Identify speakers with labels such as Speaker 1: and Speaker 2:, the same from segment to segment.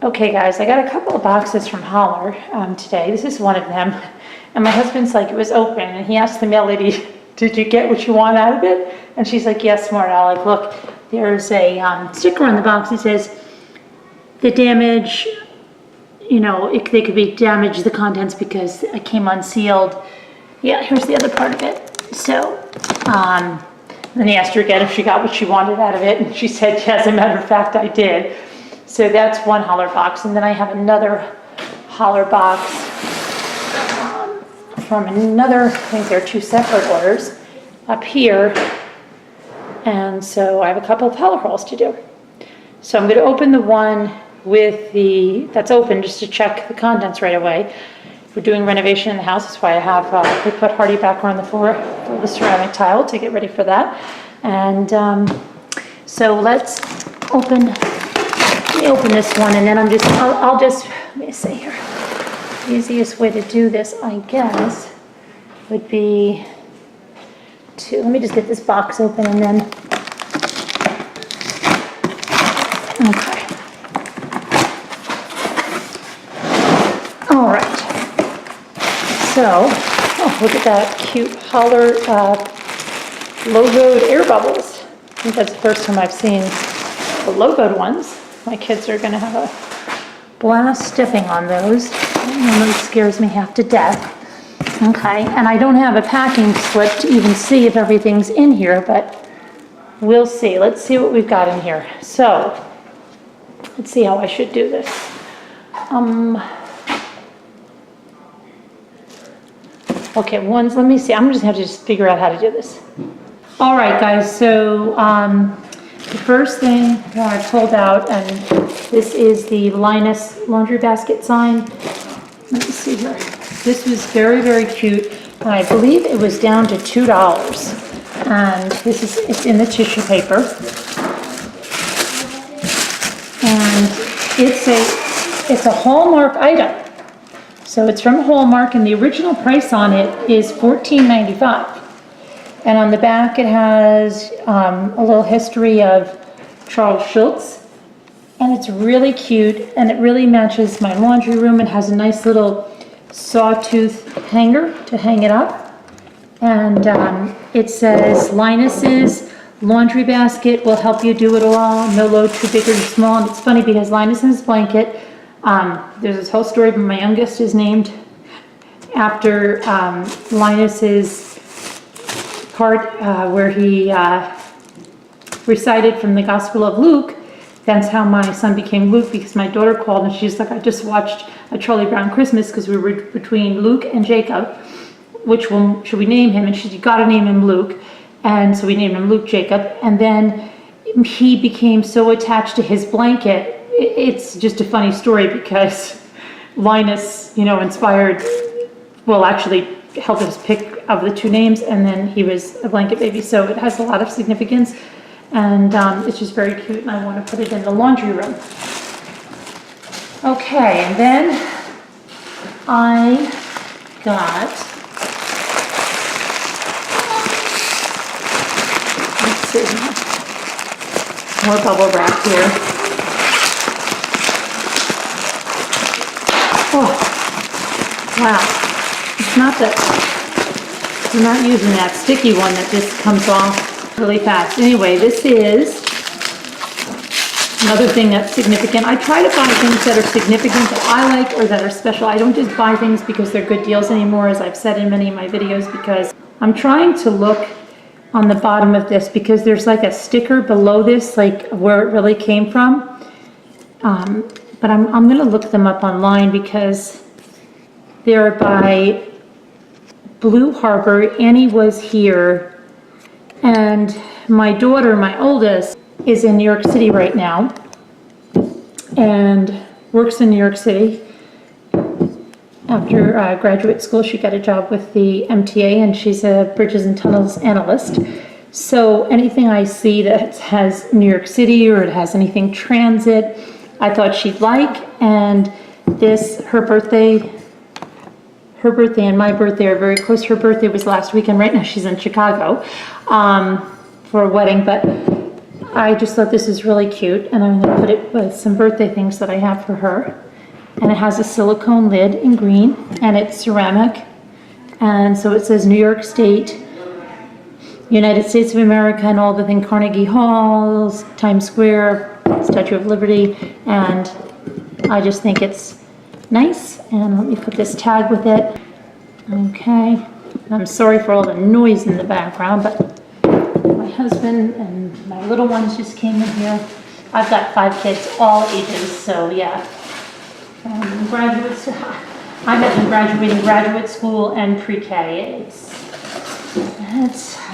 Speaker 1: Okay guys, I got a couple of boxes from Hollar today. This is one of them. And my husband's like, it was open, and he asked the mail lady, did you get what you want out of it? And she's like, yes, smart aleck. Look, there's a sticker on the box that says, the damage, you know, they could be damaged, the contents, because it came unsealed. Yeah, here's the other part of it. So, then he asked her again if she got what she wanted out of it, and she said, yes, as a matter of fact, I did. So that's one Hollar box, and then I have another Hollar box from another, I think they're two separate orders, up here. And so I have a couple of Hollar hauls to do. So I'm going to open the one with that's open just to check the contents right away. We're doing renovation in the house, that's why I have, we put hardy backer on the floor for the ceramic tile to get ready for that. And so let's open this one, and then I'll just, let me see here. The easiest way to do this, I guess, would be to, let me just get this box open and then, okay. All right. So, oh, look at that cute Hollar logoed air bubbles. I think that's the first time I've seen the logoed ones. My kids are going to have a blast stepping on those. It scares me half to death. Okay, and I don't have a packing slip to even see if everything's in here, but we'll see. Let's see what we've got in here. So, let's see how I should do this. Okay, let me see. I'm just going to have to just figure out how to do this. All right, guys, so the first thing that I pulled out, and this is the Linus laundry basket sign. Let me see here. This was very, very cute. I believe it was down to $2. And it's in the tissue paper. And it's a Hallmark item. So it's from Hallmark, and the original price on it is $14.95. And on the back it has a little history of Charles Schultz. And it's really cute, and it really matches my laundry room. It has a nice little sawtooth hanger to hang it up. And it says, Linus's laundry basket will help you do it all. No load too big or too small. And it's funny because Linus's blanket, there's this whole story, but my youngest is named after Linus's part where he recited from the Gospel of Luke. That's how my son became Luke, because my daughter called and she's like, I just watched a Charlie Brown Christmas, because we were between Luke and Jacob. Which one should we name him? And she said, you got to name him Luke. And so we named him Luke Jacob. And then he became so attached to his blanket. It's just a funny story, because Linus, inspired, well, actually helped us pick of the two names, and then he was a blanket baby. So it has a lot of significance. And it's just very cute, and I want to put it in the laundry room. Okay, and then I got, let's see, more bubble wrap here. Oh, wow. It's not that, I'm not using that sticky one that just comes off really fast. Anyway, this is another thing that's significant. I try to buy things that are significant, that I like, or that are special. I don't just buy things because they're good deals anymore, as I've said in many of my videos, because I'm trying to look on the bottom of this, because there's like a sticker below this, like where it really came from. But I'm going to look them up online, because they're by Blue Harbor. Annie was here. And my daughter, my oldest, is in New York City right now and works in New York City. After graduate school, she got a job with the MTA, and she's a bridges and tunnels analyst. So anything I see that has New York City, or it has anything transit, I thought she'd like. And this, her birthday and my birthday are very close. Her birthday was last weekend. Right now she's in Chicago for a wedding, but I just thought this is really cute, and I'm gonna put it with some birthday things that I have for her. And it has a silicone lid in green, and it's ceramic. And so it says New York State, United States of America, and all the things, Carnegie Halls, Times Square, Statue of Liberty, and I just think it's nice. And let me put this tag with it. Okay, I'm sorry for all the noise in the background, but my husband and my little ones just came in here. I've got 5 kids, all ages, so yeah. Graduates, I met them graduating graduate school and pre-K. It's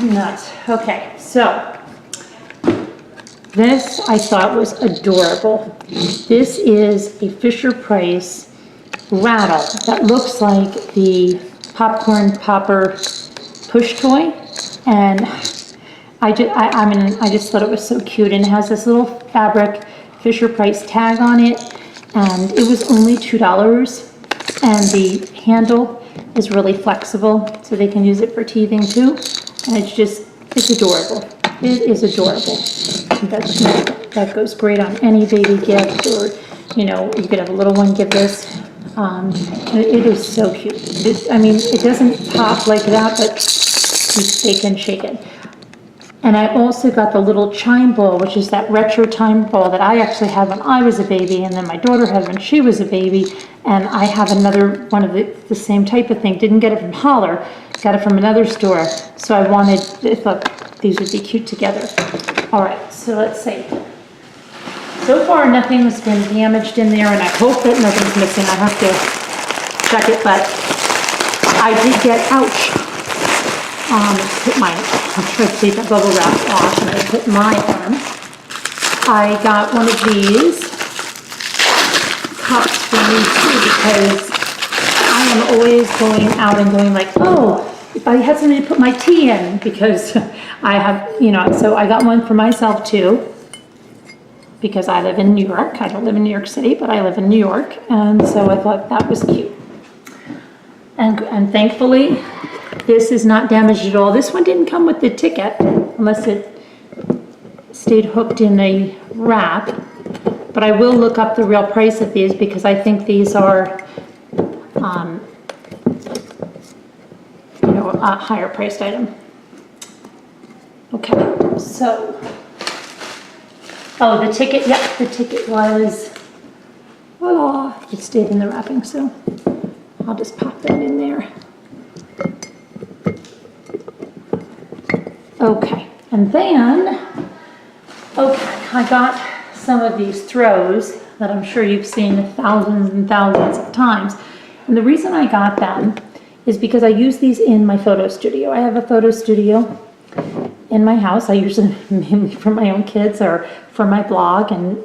Speaker 1: nuts. Okay, so this I thought was adorable. This is a Fisher-Price rattle that looks like the popcorn popper push toy, and I just thought it was so cute, and it has this little fabric Fisher-Price tag on it, and it was only $2, and the handle is really flexible, so they can use it for teething too, and it's adorable. It is adorable. That goes great on any baby gift, or, you know, you could have a little one give this. It is so cute. It doesn't pop like that, but they can shake it. And I also got the little chime ball, which is that retro chime ball that I actually had when I was a baby, and then my daughter had when she was a baby, and I have another one of the same type of thing. Didn't get it from Hollar, got it from another store. So I thought these would be cute together. All right, so let's see. So far, nothing's been damaged in there, and I hope that nothing's missing. I have to check it, but I did get, ouch. I'll try to take that bubble wrap off, and I put my arm. I got one of these cups for me too, because I am always going out and going like, oh, if I had something to put my tea in, because I have, you know, so I got one for myself too, because I live in New York. I don't live in New York City, but I live in New York, and so I thought that was cute. And thankfully, this is not damaged at all. This one didn't come with the ticket, unless it stayed hooked in a wrap. But I will look up the real price of these, because I think these are, a higher priced item. Okay, so, oh, the ticket, yep, the ticket was, voila, it stayed in the wrapping, so I'll just pop that in there. Okay, and then, I got some of these throws that I'm sure you've seen thousands and thousands of times. And the reason I got them is because I use these in my photo studio. I have a photo studio in my house. I use them mainly for my own kids or for my blog and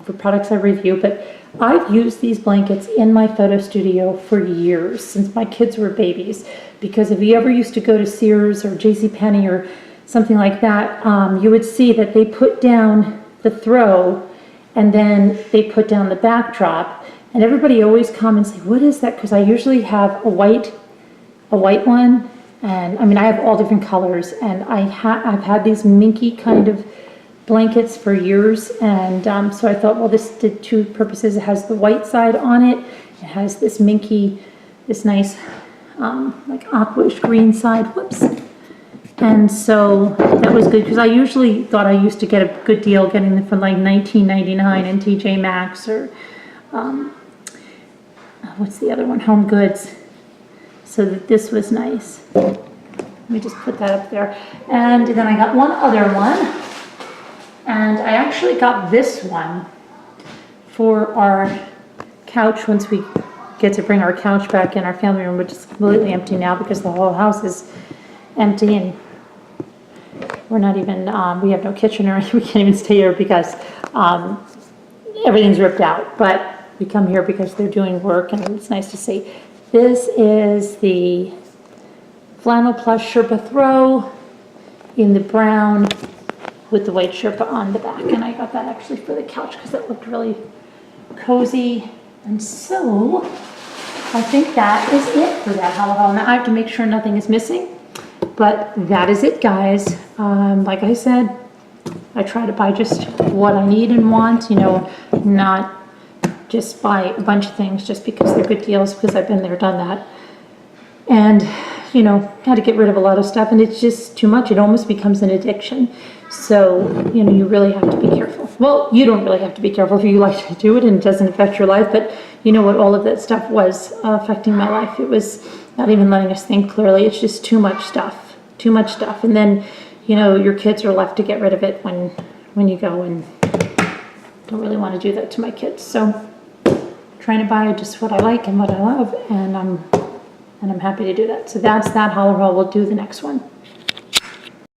Speaker 1: for products I review, but I've used these blankets in my photo studio for years, since my kids were babies. Because if you ever used to go to Sears or JCPenney or something like that, you would see that they put down the throw and then they put down the backdrop, and everybody always come and say, what is that? Because I usually have a white one, and I have all different colors, and I've had these minky kind of blankets for years, and so I thought, well, this did two purposes. It has the white side on it, it has this minky, this nice like aquish green side, whoops. And so that was good, because I usually thought I used to get a good deal getting them from like $19.99 in TJ Maxx or what's the other one, Home Goods. So that this was nice. Let me just put that up there. And then I got one other one, and I actually got this one for our couch once we get to bring our couch back in our family room, which is completely empty now because the whole house is empty, and we're not even, we have no kitchen or anything. We can't even stay here because everything's ripped out. But we come here because they're doing work, and it's nice to see. This is the flannel plush Sherpa throw in the brown with the white Sherpa on the back. And I got that actually for the couch because it looked really cozy. And so I think that is it for that Hollar. Now I have to make sure nothing is missing, but that is it, guys. Like I said, I try to buy just what I need and want, you know, not just buy a bunch of things just because they're good deals, because I've been there, done that. And, you know, had to get rid of a lot of stuff, and it's just too much. It almost becomes an addiction. So, you know, you really have to be careful. Well, you don't really have to be careful if you like to do it and it doesn't affect your life, but you know what, all of that stuff was affecting my life. It was not even letting us think clearly. It's just too much stuff, too much stuff. And then, you know, your kids are left to get rid of it when you go, and don't really want to do that to my kids. So trying to buy just what I like and what I love, and I'm happy to do that. So that's that Hollar haul. We'll do the next one.